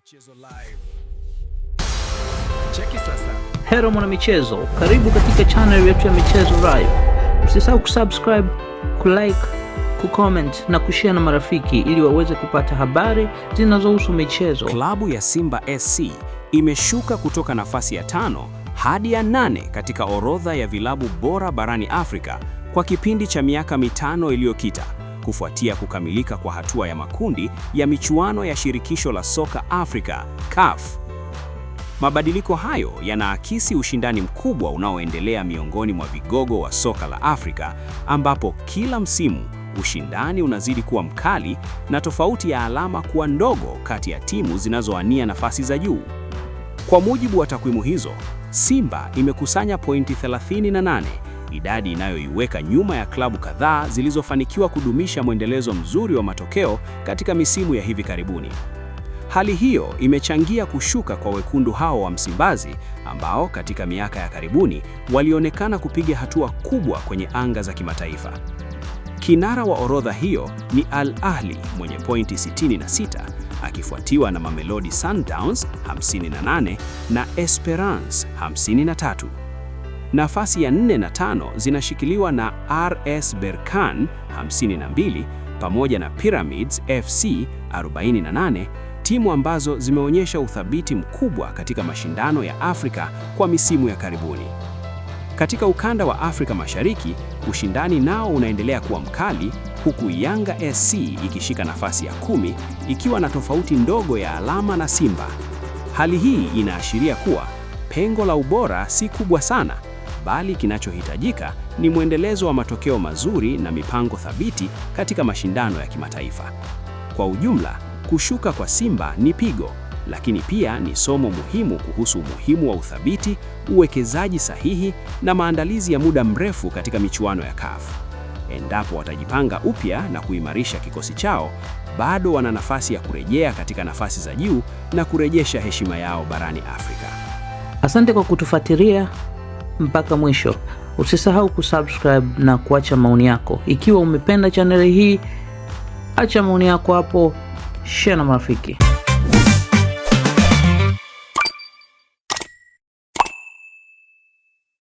Michezo live. Cheki sasa. Hello mwana michezo, karibu katika channel yetu ya Michezo Live. Usisahau kusubscribe, kulike, kucomment na kushare na marafiki ili waweze kupata habari zinazohusu michezo. Klabu ya Simba SC imeshuka kutoka nafasi ya 5 hadi ya 8 katika orodha ya vilabu bora barani Afrika kwa kipindi cha miaka 5 iliyopita, kufuatia kukamilika kwa hatua ya makundi ya michuano ya shirikisho la soka Afrika, CAF. Mabadiliko hayo yanaakisi ushindani mkubwa unaoendelea miongoni mwa vigogo wa soka la Afrika, ambapo kila msimu ushindani unazidi kuwa mkali na tofauti ya alama kuwa ndogo kati ya timu zinazoania nafasi za juu. Kwa mujibu wa takwimu hizo, Simba imekusanya pointi 38, idadi inayoiweka nyuma ya klabu kadhaa zilizofanikiwa kudumisha mwendelezo mzuri wa matokeo katika misimu ya hivi karibuni. Hali hiyo imechangia kushuka kwa wekundu hao wa Msimbazi, ambao katika miaka ya karibuni walionekana kupiga hatua kubwa kwenye anga za kimataifa. Kinara wa orodha hiyo ni Al Ahly mwenye pointi 66, akifuatiwa na Mamelodi Sundowns 58 na Esperance 53. Nafasi ya 4 na 5 zinashikiliwa na RS Berkane 52 pamoja na Pyramids FC 48, timu ambazo zimeonyesha uthabiti mkubwa katika mashindano ya Afrika kwa misimu ya karibuni. Katika ukanda wa Afrika Mashariki, ushindani nao unaendelea kuwa mkali, huku Yanga SC ikishika nafasi ya 10 ikiwa na tofauti ndogo ya alama na Simba. Hali hii inaashiria kuwa pengo la ubora si kubwa sana, bali kinachohitajika ni mwendelezo wa matokeo mazuri na mipango thabiti katika mashindano ya kimataifa. Kwa ujumla, kushuka kwa Simba ni pigo, lakini pia ni somo muhimu kuhusu umuhimu wa uthabiti, uwekezaji sahihi na maandalizi ya muda mrefu katika michuano ya CAF. Endapo watajipanga upya na kuimarisha kikosi chao, bado wana nafasi ya kurejea katika nafasi za juu na kurejesha heshima yao barani Afrika. Asante kwa kutufuatilia mpaka mwisho. Usisahau kusubscribe na kuacha maoni yako. Ikiwa umependa channel hii, acha maoni yako hapo, share na marafiki.